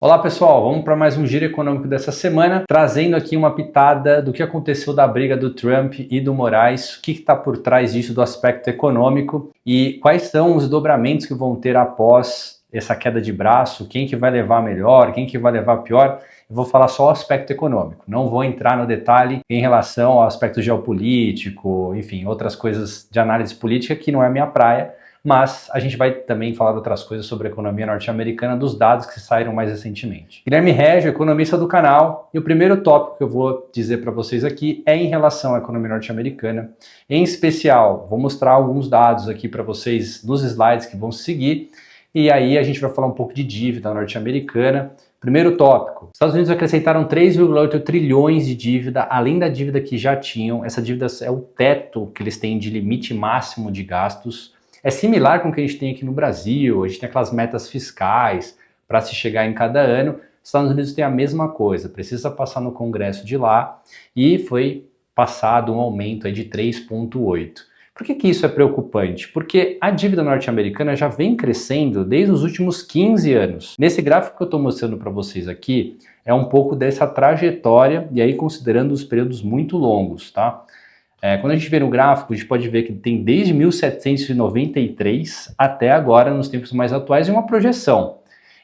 Olá pessoal, vamos para mais um giro econômico dessa semana, trazendo aqui uma pitada do que aconteceu da briga do Trump e do Moraes, o que está por trás disso do aspecto econômico e quais são os dobramentos que vão ter após essa queda de braço, quem que vai levar melhor, quem que vai levar pior. Eu vou falar só o aspecto econômico, não vou entrar no detalhe em relação ao aspecto geopolítico, enfim, outras coisas de análise política que não é minha praia. Mas a gente vai também falar de outras coisas sobre a economia norte-americana, dos dados que saíram mais recentemente. Guilherme Régio, economista do canal, e o primeiro tópico que eu vou dizer para vocês aqui é em relação à economia norte-americana. Em especial, vou mostrar alguns dados aqui para vocês nos slides que vão seguir, e aí a gente vai falar um pouco de dívida norte-americana. Primeiro tópico, os Estados Unidos acrescentaram 3,8 trilhões de dívida, além da dívida que já tinham. Essa dívida é o teto que eles têm de limite máximo de gastos. É similar com o que a gente tem aqui no Brasil, a gente tem aquelas metas fiscais para se chegar em cada ano. Os Estados Unidos tem a mesma coisa, precisa passar no Congresso de lá e foi passado um aumento aí de 3,8. Por que isso é preocupante? Porque a dívida norte-americana já vem crescendo desde os últimos 15 anos. Nesse gráfico que eu estou mostrando para vocês aqui, é um pouco dessa trajetória, e aí considerando os períodos muito longos, tá? Quando a gente vê no gráfico, a gente pode ver que tem desde 1793 até agora, nos tempos mais atuais, uma projeção.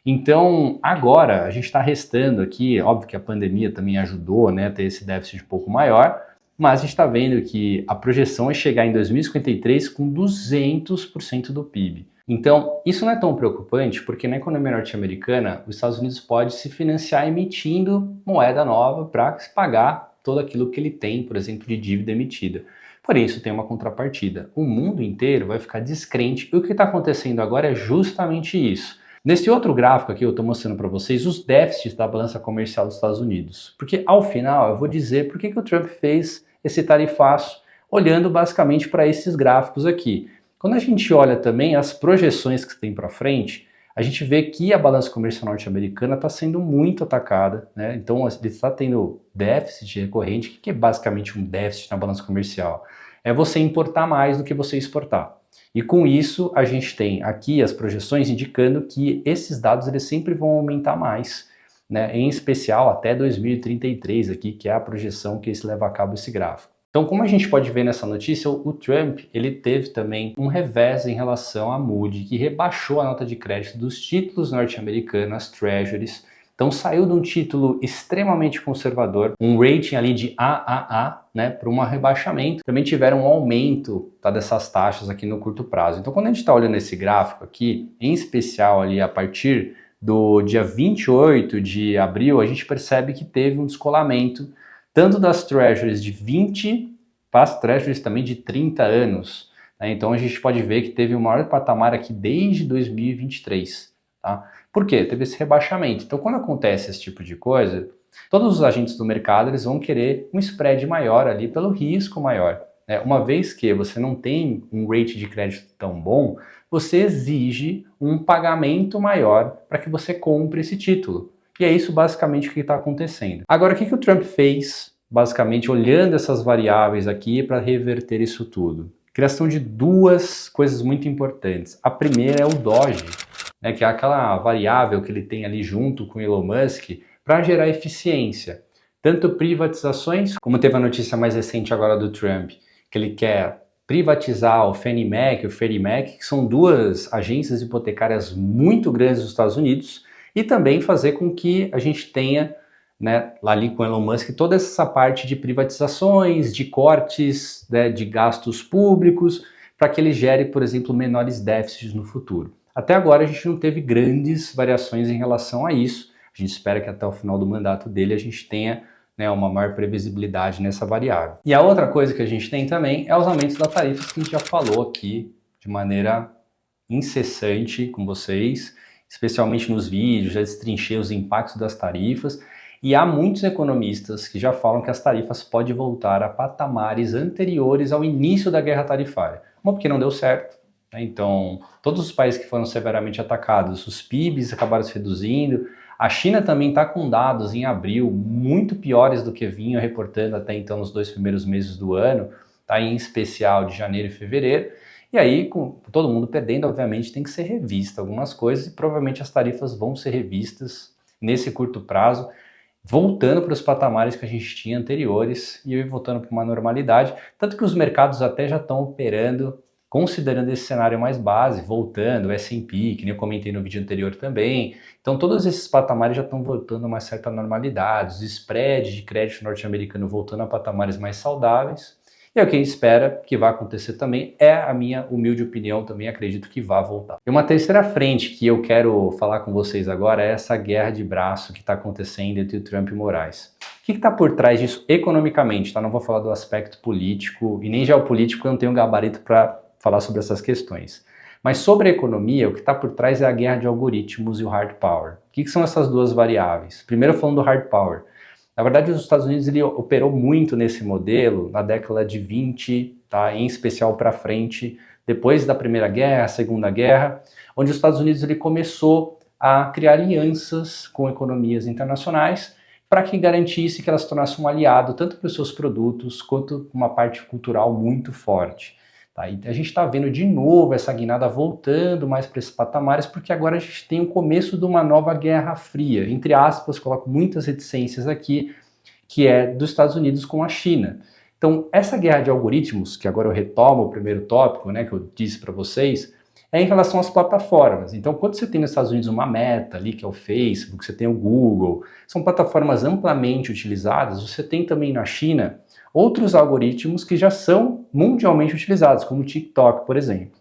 Então, agora, a gente está restando aqui, óbvio que a pandemia também ajudou, né, a ter esse déficit um pouco maior, mas a gente está vendo que a projeção é chegar em 2053 com 200% do PIB. Então, isso não é tão preocupante, porque na economia norte-americana, os Estados Unidos pode se financiar emitindo moeda nova para pagar todo aquilo que ele tem, por exemplo, de dívida emitida. Porém, isso tem uma contrapartida. O mundo inteiro vai ficar descrente e o que está acontecendo agora é justamente isso. Nesse outro gráfico aqui eu estou mostrando para vocês os déficits da balança comercial dos Estados Unidos. Porque ao final eu vou dizer por que o Trump fez esse tarifaço, olhando basicamente para esses gráficos aqui. Quando a gente olha também as projeções que tem para frente, a gente vê que a balança comercial norte-americana está sendo muito atacada, né? Então ele está tendo déficit recorrente. O que é basicamente um déficit na balança comercial? É você importar mais do que você exportar. E com isso a gente tem aqui as projeções indicando que esses dados eles sempre vão aumentar mais, né? Em especial até 2033 aqui, que é a projeção que se leva a cabo esse gráfico. Então, como a gente pode ver nessa notícia, o Trump ele teve também um revés em relação à Moody, que rebaixou a nota de crédito dos títulos norte-americanos, as Treasuries. Então saiu de um título extremamente conservador, um rating ali de AAA, né, para um rebaixamento. Também tiveram um aumento, tá, dessas taxas aqui no curto prazo. Então quando a gente está olhando esse gráfico aqui, em especial ali a partir do dia 28 de abril, a gente percebe que teve um descolamento tanto das Treasuries de 20 para as Treasuries também de 30 anos. Né? Então a gente pode ver que teve o maior patamar aqui desde 2023. Tá? Por quê? Teve esse rebaixamento. Então quando acontece esse tipo de coisa, todos os agentes do mercado eles vão querer um spread maior ali pelo risco maior. Né? Uma vez que você não tem um rate de crédito tão bom, você exige um pagamento maior para que você compre esse título. E é isso basicamente o que está acontecendo. Agora, o que o Trump fez, basicamente, olhando essas variáveis aqui para reverter isso tudo? Criação de duas coisas muito importantes. A primeira é o Doge, né, que é aquela variável que ele tem ali junto com o Elon Musk para gerar eficiência. Tanto privatizações, como teve a notícia mais recente agora do Trump, que ele quer privatizar o Fannie Mae e o Freddie Mac, que são duas agências hipotecárias muito grandes dos Estados Unidos, e também fazer com que a gente tenha, né, lá ali com Elon Musk, toda essa parte de privatizações, de cortes, né, de gastos públicos, para que ele gere, por exemplo, menores déficits no futuro. Até agora a gente não teve grandes variações em relação a isso. A gente espera que até o final do mandato dele a gente tenha, né, uma maior previsibilidade nessa variável. E a outra coisa que a gente tem também é os aumentos das tarifas que a gente já falou aqui de maneira incessante com vocês, especialmente nos vídeos, já destrinchei os impactos das tarifas, e há muitos economistas que já falam que as tarifas podem voltar a patamares anteriores ao início da guerra tarifária. Uma porque não deu certo, né? Então todos os países que foram severamente atacados, os PIBs acabaram se reduzindo, a China também está com dados em abril muito piores do que vinham reportando até então nos 2 primeiros meses do ano, tá? Em especial de janeiro e fevereiro. E aí, com todo mundo perdendo, obviamente tem que ser revista algumas coisas e provavelmente as tarifas vão ser revistas nesse curto prazo, voltando para os patamares que a gente tinha anteriores e voltando para uma normalidade, tanto que os mercados até já estão operando, considerando esse cenário mais base, voltando, o S&P, que nem eu comentei no vídeo anterior também. Então todos esses patamares já estão voltando a uma certa normalidade, os spreads de crédito norte-americano voltando a patamares mais saudáveis. E o que espera que vai acontecer também é a minha humilde opinião, também acredito que vai voltar. E uma terceira frente que eu quero falar com vocês agora é essa guerra de braço que está acontecendo entre o Trump e o Moraes. O que está por trás disso economicamente? Tá? Não vou falar do aspecto político e nem geopolítico, eu não tenho gabarito para falar sobre essas questões. Mas sobre a economia, o que está por trás é a guerra de algoritmos e o hard power. O que são essas duas variáveis? Primeiro falando do hard power. Na verdade, os Estados Unidos ele operou muito nesse modelo na década de 20, tá? Em especial para frente, depois da Primeira Guerra, Segunda Guerra, onde os Estados Unidos ele começou a criar alianças com economias internacionais para que garantisse que elas se tornassem um aliado tanto para os seus produtos quanto uma parte cultural muito forte. Tá? E a gente está vendo de novo essa guinada voltando mais para esses patamares, porque agora a gente tem o começo de uma nova Guerra Fria, entre aspas, coloco muitas reticências aqui, que é dos Estados Unidos com a China. Então, essa guerra de algoritmos, que agora eu retomo o primeiro tópico, né, que eu disse para vocês, é em relação às plataformas. Então, quando você tem nos Estados Unidos uma Meta ali, que é o Facebook, você tem o Google, são plataformas amplamente utilizadas, você tem também na China outros algoritmos que já são mundialmente utilizados, como o TikTok, por exemplo.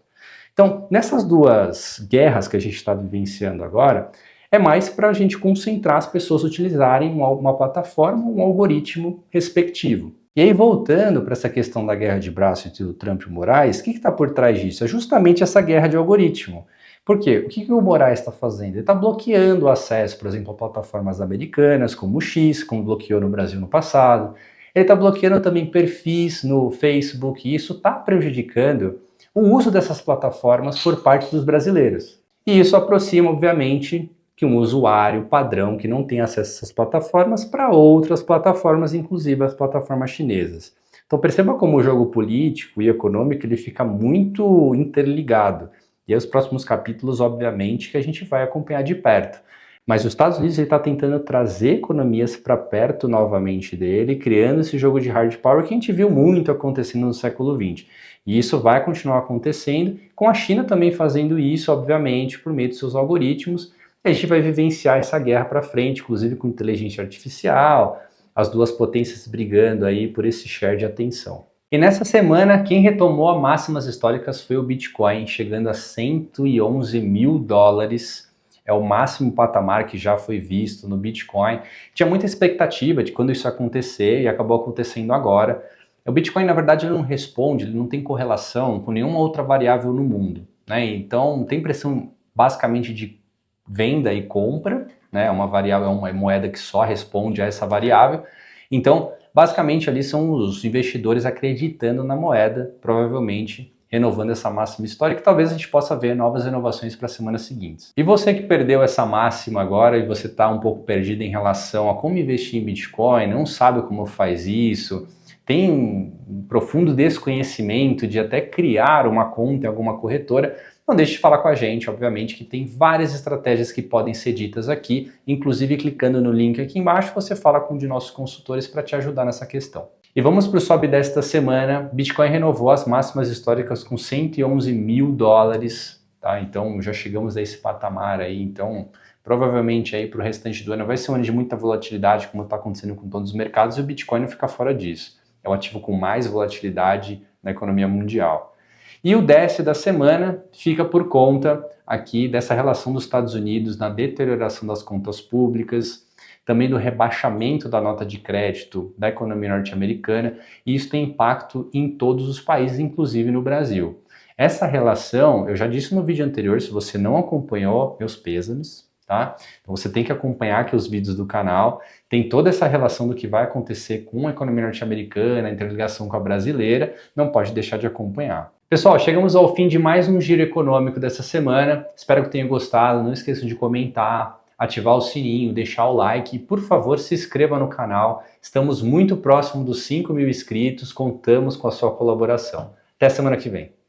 Então, nessas duas guerras que a gente está vivenciando agora, é mais para a gente concentrar as pessoas a utilizarem uma plataforma, um algoritmo respectivo. E aí, voltando para essa questão da guerra de braço entre o Trump e o Moraes, o que está por trás disso? É justamente essa guerra de algoritmo. Por quê? O que o Moraes está fazendo? Ele está bloqueando o acesso, por exemplo, a plataformas americanas, como o X, como bloqueou no Brasil no passado. Ele está bloqueando também perfis no Facebook e isso está prejudicando o uso dessas plataformas por parte dos brasileiros. E isso aproxima, obviamente, que um usuário padrão que não tem acesso a essas plataformas para outras plataformas, inclusive as plataformas chinesas. Então perceba como o jogo político e econômico ele fica muito interligado. E aí os próximos capítulos, obviamente, que a gente vai acompanhar de perto. Mas os Estados Unidos está tentando trazer economias para perto novamente dele, criando esse jogo de hard power que a gente viu muito acontecendo no século XX. E isso vai continuar acontecendo, com a China também fazendo isso, obviamente, por meio de seus algoritmos. E a gente vai vivenciar essa guerra para frente, inclusive com inteligência artificial, as duas potências brigando aí por esse share de atenção. E nessa semana, quem retomou as máximas históricas foi o Bitcoin, chegando a 111 mil dólares. É o máximo patamar que já foi visto no Bitcoin. Tinha muita expectativa de quando isso ia acontecer e acabou acontecendo agora. O Bitcoin, na verdade, ele não responde, ele não tem correlação com nenhuma outra variável no mundo, né? Então, tem pressão basicamente de venda e compra, né? Uma variável, é uma moeda que só responde a essa variável. Então, basicamente, ali são os investidores acreditando na moeda, provavelmente renovando essa máxima histórica, que talvez a gente possa ver novas renovações para as semanas seguintes. E você que perdeu essa máxima agora e você está um pouco perdido em relação a como investir em Bitcoin, não sabe como faz isso, tem um profundo desconhecimento de até criar uma conta em alguma corretora, não deixe de falar com a gente, obviamente que tem várias estratégias que podem ser ditas aqui, inclusive clicando no link aqui embaixo você fala com um de nossos consultores para te ajudar nessa questão. E vamos para o sobe desta semana. Bitcoin renovou as máximas históricas com 111 mil dólares, tá? Então já chegamos a esse patamar aí, então provavelmente aí para o restante do ano vai ser um ano de muita volatilidade, como está acontecendo com todos os mercados, e o Bitcoin não fica fora disso. É o ativo com mais volatilidade na economia mundial. E o desce da semana fica por conta aqui dessa relação dos Estados Unidos na deterioração das contas públicas, também do rebaixamento da nota de crédito da economia norte-americana, e isso tem impacto em todos os países, inclusive no Brasil. Essa relação, eu já disse no vídeo anterior, se você não acompanhou, meus pêsames, tá? Então você tem que acompanhar aqui os vídeos do canal, tem toda essa relação do que vai acontecer com a economia norte-americana, a interligação com a brasileira, não pode deixar de acompanhar. Pessoal, chegamos ao fim de mais um giro econômico dessa semana, espero que tenham gostado, não esqueçam de comentar, ativar o sininho, deixar o like e, por favor, se inscreva no canal. Estamos muito próximo dos 5.000 inscritos, contamos com a sua colaboração. Até semana que vem.